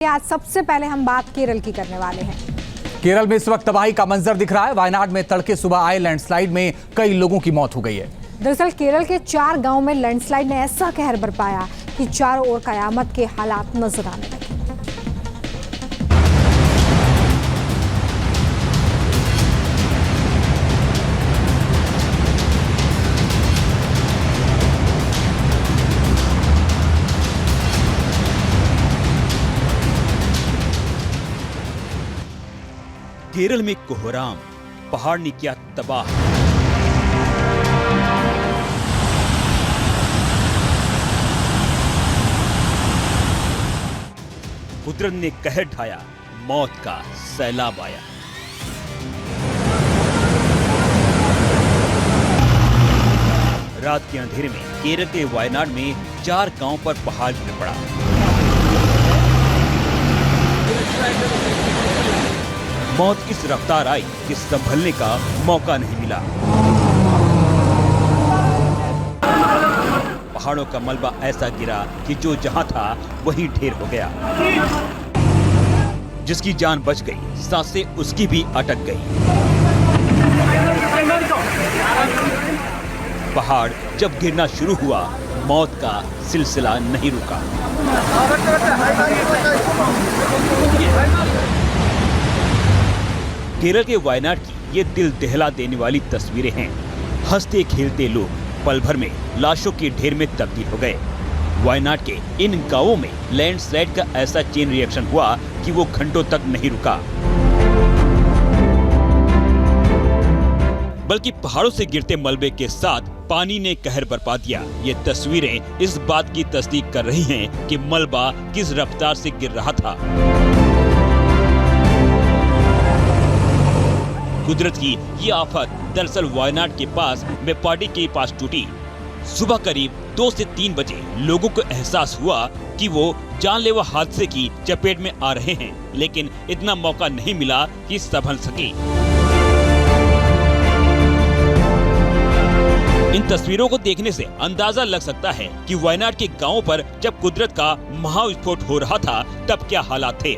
आज सबसे पहले हम बात केरल की करने वाले हैं। केरल में इस वक्त तबाही का मंजर दिख रहा है। वायनाड में तड़के सुबह आए लैंडस्लाइड में कई लोगों की मौत हो गई है। दरअसल केरल के 4 गांवों में लैंडस्लाइड ने ऐसा कहर बरपाया कि चारों ओर कयामत के हालात नजर आने लगे। केरल में कोहराम, पहाड़ ने किया तबाह। कुदरत ने कहर ढाया, मौत का सैलाब आया। रात के अंधेरे में केरल के वायनाड में 4 गांव पर पहाड़ गिर पड़ा। मौत इस रफ्तार आई कि संभलने का मौका नहीं मिला। पहाड़ों का मलबा ऐसा गिरा कि जो जहां था वहीं ढेर हो गया। जिसकी जान बच गई, सांसें उसकी भी अटक गई। पहाड़ जब गिरना शुरू हुआ, मौत का सिलसिला नहीं रुका। केरल के वायनाड की ये दिल दहला देने वाली तस्वीरें हैं। हंसते खेलते लोग पल भर में लाशों के ढेर में तब्दील हो गए। वायनाड के इन गांवों में लैंडस्लाइड का ऐसा चेन रिएक्शन हुआ कि वो घंटों तक नहीं रुका, बल्कि पहाड़ों से गिरते मलबे के साथ पानी ने कहर बरपा दिया। ये तस्वीरें इस बात की तस्दीक कर रही हैं कि मलबा किस रफ्तार से गिर रहा था। कुदरत की ये आफत दरअसल वायनाड के पास मेप्पाडी के पास टूटी। सुबह करीब 2 से 3 बजे लोगों को एहसास हुआ कि वो जानलेवा हादसे की चपेट में आ रहे हैं, लेकिन इतना मौका नहीं मिला कि संभल सके। इन तस्वीरों को देखने से अंदाजा लग सकता है कि वायनाड के गांवों पर जब कुदरत का महाविस्फोट हो रहा था तब क्या हालात थे,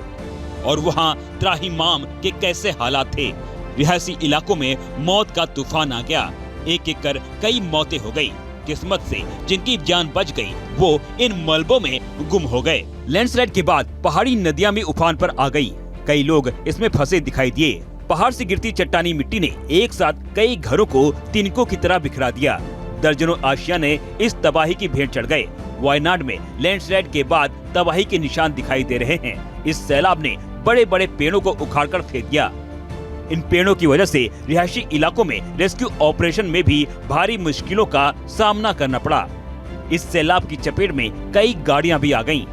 और वहां त्राहिमाम के कैसे हालात थे। रिहायशी इलाकों में मौत का तूफान आ गया। एक एक कर कई मौतें हो गई। किस्मत से जिनकी जान बच गई वो इन मलबों में गुम हो गए। लैंडस्लाइड के बाद पहाड़ी नदियां भी उफान पर आ गई। कई लोग इसमें फंसे दिखाई दिए। पहाड़ से गिरती चट्टानी मिट्टी ने एक साथ कई घरों को तिनकों की तरह बिखरा दिया। दर्जनों आशियाने इस तबाही की भेंट चढ़ गए। वायनाड में लैंडस्लाइड के बाद तबाही के निशान दिखाई दे रहे हैं। इस सैलाब ने बड़े बड़े पेड़ों को उखाड़कर फेंक दिया। इन पेड़ों की वजह से रिहायशी इलाकों में रेस्क्यू ऑपरेशन में भी भारी मुश्किलों का सामना करना पड़ा। इस सैलाब की चपेट में कई गाड़ियां भी आ गईं।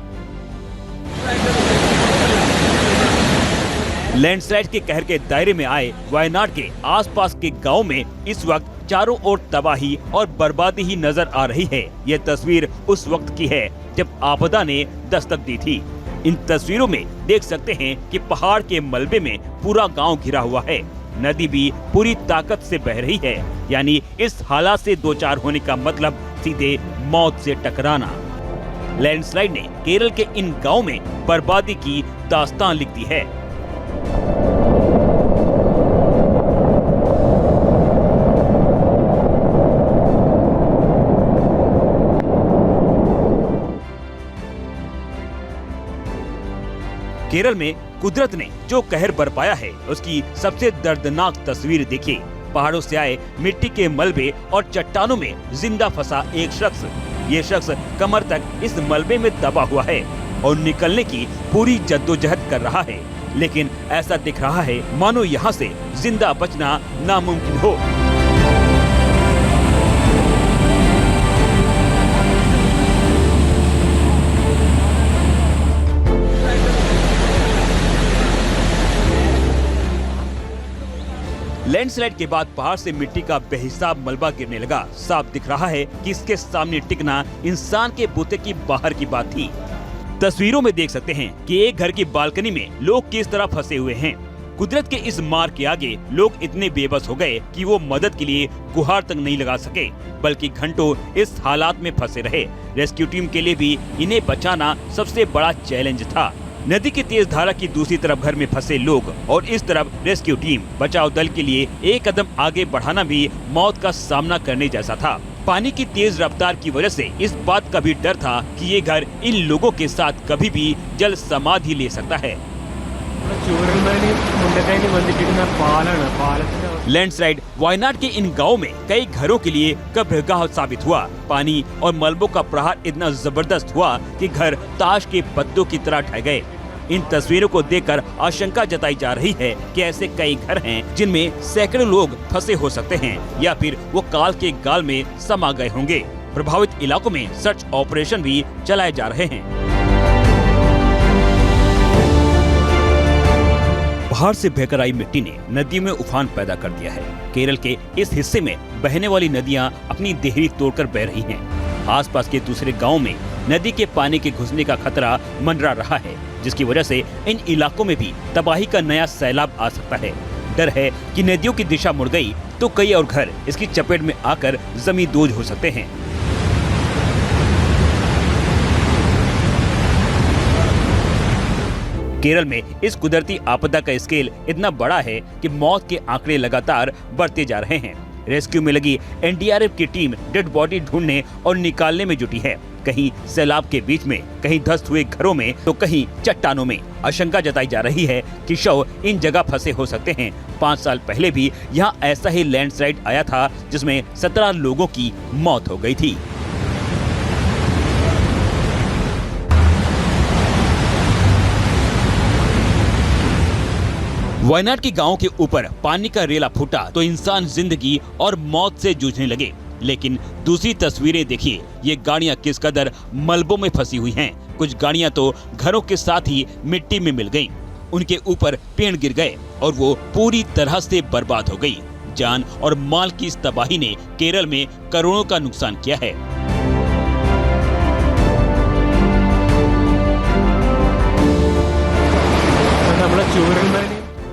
लैंडस्लाइड के कहर के दायरे में आए वायनाड के आसपास के गांव में इस वक्त चारों ओर तबाही और बर्बादी ही नजर आ रही है। ये तस्वीर उस वक्त की है जब आपदा ने दस्तक दी थी। इन तस्वीरों में देख सकते हैं कि पहाड़ के मलबे में पूरा गांव घिरा हुआ है। नदी भी पूरी ताकत से बह रही है, यानी इस हालात से दो चार होने का मतलब सीधे मौत से टकराना। लैंडस्लाइड ने केरल के इन गांवों में बर्बादी की दास्तान लिख दी है। केरल में कुदरत ने जो कहर बरपाया है उसकी सबसे दर्दनाक तस्वीर देखिए। पहाड़ों से आए मिट्टी के मलबे और चट्टानों में जिंदा फंसा एक शख्स। ये शख्स कमर तक इस मलबे में दबा हुआ है और निकलने की पूरी जद्दोजहद कर रहा है, लेकिन ऐसा दिख रहा है मानो यहाँ से जिंदा बचना नामुमकिन हो। लैंडस्लाइड के बाद पहाड़ से मिट्टी का बेहिसाब मलबा गिरने लगा। साफ दिख रहा है कि इसके सामने टिकना इंसान के बूते की बाहर की बात थी। तस्वीरों में देख सकते हैं कि एक घर की बालकनी में लोग किस तरह फंसे हुए हैं। कुदरत के इस मार के आगे लोग इतने बेबस हो गए कि वो मदद के लिए गुहार तक नहीं लगा सके, बल्कि घंटों इस हालात में फंसे रहे। रेस्क्यू टीम के लिए भी इन्हें बचाना सबसे बड़ा चैलेंज था। नदी की तेज धारा की दूसरी तरफ घर में फंसे लोग और इस तरफ रेस्क्यू टीम। बचाव दल के लिए एक कदम आगे बढ़ाना भी मौत का सामना करने जैसा था। पानी की तेज रफ्तार की वजह से इस बात का भी डर था कि ये घर इन लोगों के साथ कभी भी जल समाधि ले सकता है। लैंडस्लाइड वायनाड के इन गांवों में कई घरों के लिए कब्रगाह साबित हुआ। पानी और मलबों का प्रहार इतना जबरदस्त हुआ कि घर ताश के पत्तों की तरह ढह गए। इन तस्वीरों को देखकर आशंका जताई जा रही है कि ऐसे कई घर हैं जिनमें सैकड़ों लोग फंसे हो सकते हैं या फिर वो काल के गाल में समा गए होंगे। प्रभावित इलाकों में सर्च ऑपरेशन भी चलाए जा रहे हैं। पहाड़ से बहकर आई मिट्टी ने नदियों में उफान पैदा कर दिया है। केरल के इस हिस्से में बहने वाली नदियां अपनी देहरी तोड़कर बह रही हैं। आसपास के दूसरे गांवों में नदी के पानी के घुसने का खतरा मंडरा रहा है, जिसकी वजह से इन इलाकों में भी तबाही का नया सैलाब आ सकता है। डर है कि नदियों की दिशा मुड़ गई तो कई और घर इसकी चपेट में आकर जमींदोज हो सकते हैं। केरल में इस कुदरती आपदा का स्केल इतना बड़ा है कि मौत के आंकड़े लगातार बढ़ते जा रहे हैं। रेस्क्यू में लगी एनडीआरएफ की टीम डेड बॉडी ढूंढने और निकालने में जुटी है। कहीं सैलाब के बीच में, कहीं ध्वस्त हुए घरों में तो कहीं चट्टानों में। आशंका जताई जा रही है कि शव इन जगह फंसे हो सकते हैं। 5 साल पहले भी यहाँ ऐसा ही लैंडस्लाइड आया था जिसमें 17 लोगों की मौत हो गई थी। वायनाड के गांवों के ऊपर पानी का रेला फूटा तो इंसान जिंदगी और मौत से जूझने लगे। लेकिन दूसरी तस्वीरें देखिए, ये गाड़ियां किस कदर मलबों में फंसी हुई हैं। कुछ गाड़ियां तो घरों के साथ ही मिट्टी में मिल गईं। उनके ऊपर पेड़ गिर गए और वो पूरी तरह से बर्बाद हो गई। जान और माल की इस तबाही ने केरल में करोड़ों का नुकसान किया है।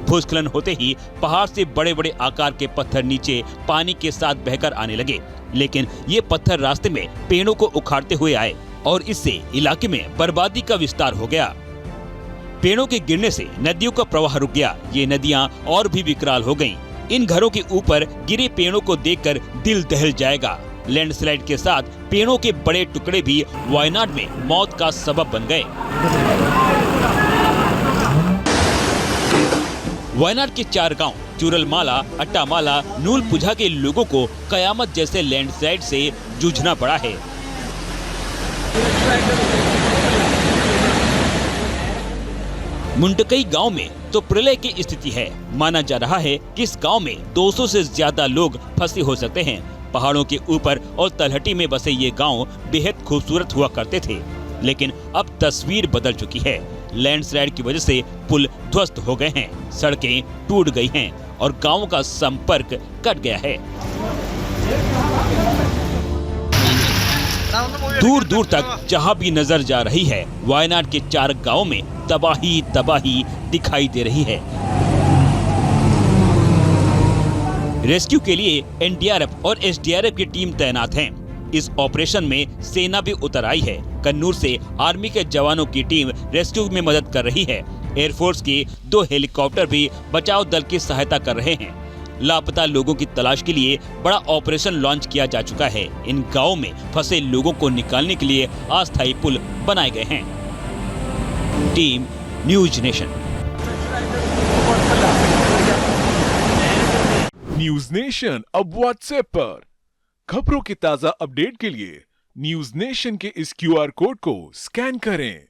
भूस्खलन होते ही पहाड़ से बड़े बड़े आकार के पत्थर नीचे पानी के साथ बहकर आने लगे, लेकिन ये पत्थर रास्ते में पेड़ों को उखाड़ते हुए आए और इससे इलाके में बर्बादी का विस्तार हो गया। पेड़ों के गिरने से नदियों का प्रवाह रुक गया। ये नदियां और भी विकराल हो गईं। इन घरों के ऊपर गिरे पेड़ों को देखकर दिल दहल जाएगा। लैंडस्लाइड के साथ पेड़ों के बड़े टुकड़े भी वायनाड में मौत का सबब बन गए। वायनाड के 4 गांव चूरलमाला, अट्टामाला, नूलपुझा के लोगों को कयामत जैसे लैंडस्लाइड से जूझना पड़ा है। मुंडकई गांव में तो प्रलय की स्थिति है। माना जा रहा है कि इस गांव में 200 से ज्यादा लोग फंसे हो सकते हैं। पहाड़ों के ऊपर और तलहटी में बसे ये गांव बेहद खूबसूरत हुआ करते थे, लेकिन अब तस्वीर बदल चुकी है। लैंडस्लाइड की वजह से पुल ध्वस्त हो गए हैं, सड़कें टूट गई हैं और गांवों का संपर्क कट गया है। दूर दूर तक जहां भी नजर जा रही है, वायनाड के 4 गांवों में तबाही तबाही दिखाई दे रही है। रेस्क्यू के लिए एनडीआरएफ और एसडीआरएफ की टीम तैनात हैं। इस ऑपरेशन में सेना भी उतर आई है। कन्नूर से आर्मी के जवानों की टीम रेस्क्यू में मदद कर रही है। एयरफोर्स के 2 हेलीकॉप्टर भी बचाव दल की सहायता कर रहे हैं। लापता लोगों की तलाश के लिए बड़ा ऑपरेशन लॉन्च किया जा चुका है। इन गांवों में फंसे लोगों को निकालने के लिए अस्थायी पुल बनाए गए हैं। Team news nation. News nation अब व्हाट्सएप पर खबरों की ताजा अपडेट के लिए न्यूज नेशन के इस QR कोड को स्कैन करें।